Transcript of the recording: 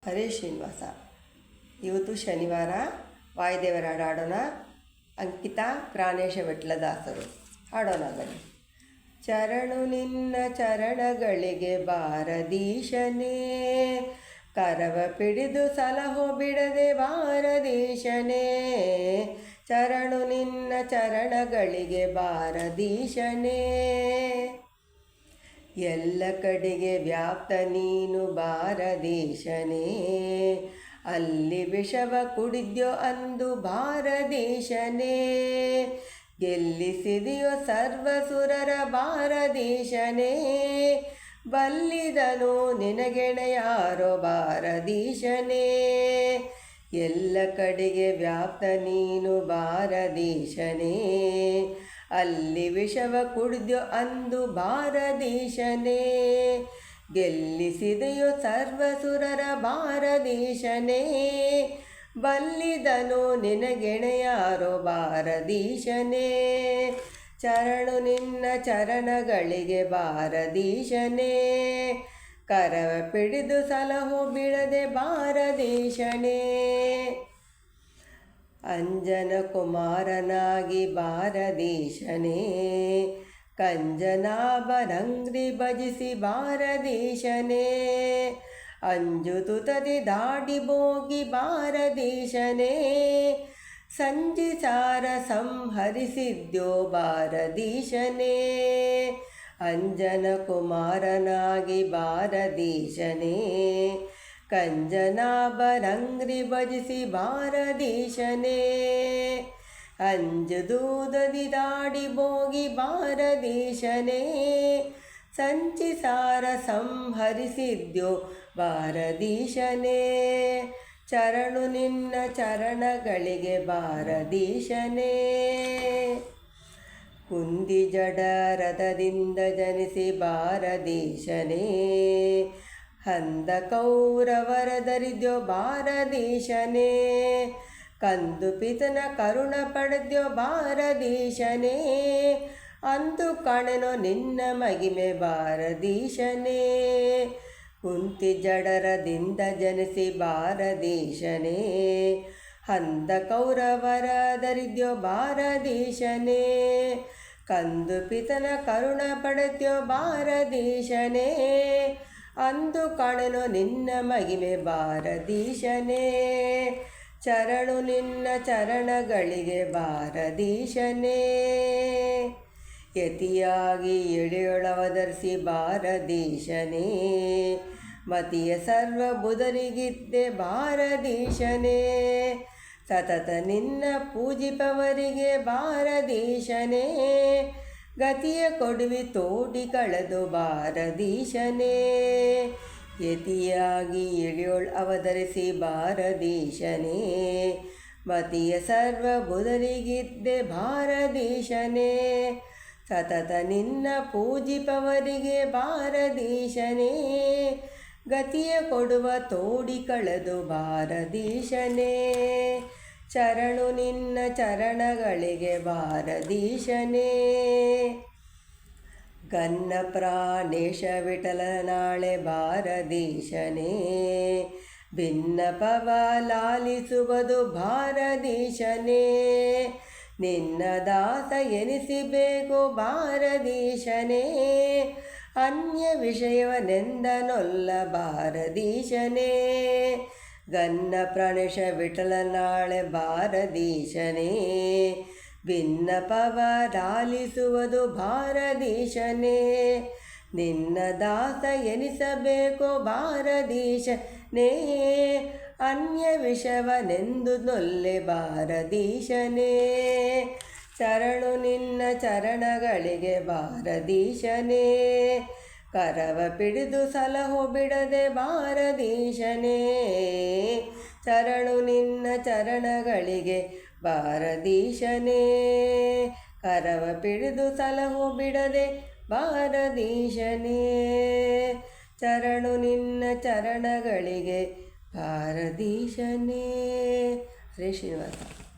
ಹರೇ ಶ್ರೀನಿವಾಸ. ಇವತ್ತು ಶನಿವಾರ ವಾಯುದೇವರ ಹಾಡು ಹಾಡೋಣ. ಅಂಕಿತಾ ಪ್ರಾಣೇಶ ವಿಟ್ಲದಾಸರು. ಹಾಡೋಣ ಬನ್ನಿ. ಚರಣು ನಿನ್ನ ಚರಣಗಳಿಗೆ ಬಾರದೀಶನೇ, ಕರವ ಪಿಡಿದು ಸಲಹೋ ಬಿಡದೆ ಬಾರದೀಶನೇ. ಚರಣು ನಿನ್ನ ಚರಣಗಳಿಗೆ ಬಾರದೀಶನೇ, ಎಲ್ಲ ಕಡೆಗೆ ವ್ಯಾಪ್ತ ನೀನು ಬಾರದೀಶನೇ. ಅಲ್ಲಿ ವಿಷವ ಕುಡಿದ್ಯೋ ಅಂದು ಬಾರದೀಶನೇ, ಗೆಲ್ಲಿಸಿದೆಯೋ ಸರ್ವಸುರರ ಬಾರದೀಶನೇ. ಬಲ್ಲಿದನು ನಿನಗೆಣೆಯಾರೋ ಬಾರದೀಶನೇ, ಎಲ್ಲ ಕಡೆಗೆ ವ್ಯಾಪ್ತ ನೀನು ಬಾರದೀಶನೇ. ಅಲ್ಲಿ ವಿಷವ ಕುಡಿದ್ಯೋ ಅಂದು ಬಾರದೀಶನೇ, ಗೆಲ್ಲಿಸಿದೆಯೋ ಸರ್ವಸುರರ ಬಾರದೀಶನೇ. ಬಲ್ಲಿದನು ನಿನಗೆಣೆಯಾರೋ ಬಾರದೀಶನೇ, ಚರಣು ನಿನ್ನ ಚರಣಗಳಿಗೆ ಬಾರದೀಶನೇ. ಕರವ ಪಿಡಿದು ಸಲಹೋ ಬಿಡದೆ ಬಾರದೀಶನೇ, ಅಂಜನ ಕುಮಾರನಾಗಿ ಬಾರದೀಶನೇ. ಕಂಜನಾಭನಂಗ್ರಿ ಭಜಿಸಿ ಬಾರದೀಶನೇ, ಅಂಜುತುತದಿ ದಾಡಿ ಬೋಗಿ ಬಾರದೀಶನೇ. ಸಂಜಿಸಾರ ಸಂಹರಿಸಿದ್ಯೋ ಬಾರದೀಶನೇ, ಅಂಜನ ಕುಮಾರನಾಗಿ ಬಾರದೀಶನೇ. ಕಂಜನಾಭನಂಗ್ರಿ ಭಜಿಸಿ ಬಾರದೀಶನೇ, ಅಂಜುದೂದದಿ ದಾಡಿ ಬೋಗಿ ಬಾರದೀಶನೇ. ಸಂಚಿಸಾರ ಸಂಹರಿಸಿದ್ಯೋ ಬಾರದೀಶನೇ, ಚರಣು ನಿನ್ನ ಚರಣಗಳಿಗೆ ಬಾರದೀಶನೇ. ಕುಂದಿ ಜಡ ರಥದಿಂದ ಜನಿಸಿ ಬಾರದೀಶನೇ, ಹಂದ ಕೌರವರ ದರಿದ್ಯೋ ಬಾರದೀಶನೇ. ಕಂದು ಪಿತನ ಕರುಣ ಪಡೆದ್ಯೋ ಬಾರದೀಶನೇ, ಅಂದು ಕಾಣೆನೋ ನಿನ್ನ ಮಗಿಮೆ ಬಾರದೀಶನೇ. ಕುಂತಿ ಜಡರದಿಂದ ಜನಿಸಿ ಬಾರದೀಶನೇ, ಹಂದ ಕೌರವರ ದರಿದ್ಯೋ ಬಾರದೀಶನೇ. ಕಂದು ಪಿತನ ಕರುಣ ಪಡೆದ್ಯೋ ಬಾರದೀಶನೇ, ಅಂದು ಕಾಣೆನೋ ನಿನ್ನ ಮಗಿಮೆ ಬಾರದೀಶನೇ. ಚರಣು ನಿನ್ನ ಚರಣಗಳಿಗೆ ಬಾರದೀಶನೇ, ಯತಿಯಾಗಿ ಎಳೆಯೊಳವಧರಿಸಿ ಬಾರದೀಶನೇ. ಮತಿಯ ಸರ್ವ ಬುಧರಿಗಿದ್ದೆ ಬಾರದೀಶನೇ, ಸತತ ನಿನ್ನ ಪೂಜಿಪವರಿಗೆ ಬಾರದೀಶನೇ. ಗತಿಯ ಕೊಡುವಿ ತೋಡಿ ಕಳೆದು ಬಾರದೀಶನೇ, ಯತಿಯಾಗಿ ಎಳೆಯೋಳ್ ಅವಧರಿಸಿ ಬಾರದೀಶನೇ. ಮತಿಯ ಸರ್ವ ಬುಧರಿಗಿದ್ದೆ ಬಾರದೀಶನೇ, ಸತತ ನಿನ್ನ ಪೂಜಿಪವರಿಗೆ ಬಾರದೀಶನೇ. ಗತಿಯ ಕೊಡುವ ತೋಡಿ ಕಳೆದು ಬಾರದೀಶನೇ, ಚರಣು ನಿನ್ನ ಚರಣಗಳಿಗೆ ಬಾರದೀಶನೇ. ಗನ್ನ ಪ್ರಾಣೇಶ ವಿಠಲ ನಾಳೆ ಬಾರದೀಶನೇ, ಭಿನ್ನಪವ ಲಾಲಿಸುವುದು ಬಾರದೀಶನೇ. ನಿನ್ನ ದಾಸ ಎನಿಸಿಬೇಕು ಬಾರದೀಶನೇ, ಅನ್ಯ ವಿಷಯವನೆಂದನೊಲ್ಲ ಬಾರದೀಶನೇ. ಗನ್ನ ಪ್ರಾಣೇಶ ವಿಠಲ ನಾಳೆ ಬಾರದೀಶನೇ, ಭಿನ್ನಪವ ಲಾಲಿಸುವುದು ಬಾರದೀಶನೇ. ನಿನ್ನ ದಾಸ ಎನಿಸಬೇಕು ಬಾರದೀಶನೇ, ಅನ್ಯ ವಿಷವನೆಂದು ನೊಲ್ಲೆ ಬಾರದೀಶನೇ. ಚರಣು ನಿನ್ನ ಚರಣಗಳಿಗೆ ಬಾರದೀಶನೇ, ಕರವ ಪಿಡಿದು ಸಲಹೋ ಬಿಡದೆ ಬಾರದೀಶನೇ. ಚರಣು ನಿನ್ನ ಚರಣಗಳಿಗೆ ಬಾರದೀಶನೇ, ಕರವ ಪಿಡಿದು ಸಲಹೋ ಬಿಡದೆ ಬಾರದೀಶನೇ. ಚರಣು ನಿನ್ನ ಚರಣಗಳಿಗೆ ಬಾರದೀಶನೇ. ಹರೇ ಶ್ರೀನಿವಾಸ.